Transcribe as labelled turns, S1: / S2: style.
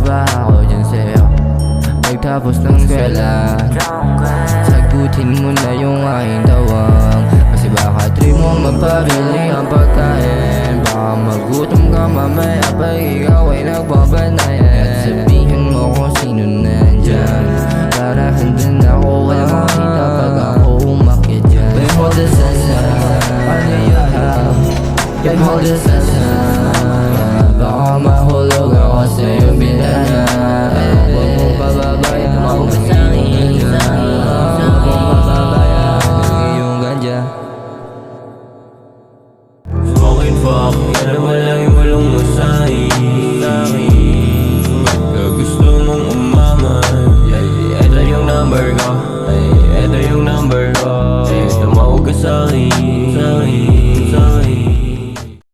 S1: ba ako dyan sa'yo? Pagtapos ng gala, sagutin mo na yung aking tawag. Kasi baka trip mo magpabili ang pagkain. Baka magutom ka mamaya pag ikaw ay nagbabantayan. At sabihin mo kung sino nandyan, para handin ako, wala makita pag ako umakyat dyan. Babe, hold the sense, ano you have? Babe, hold the sense.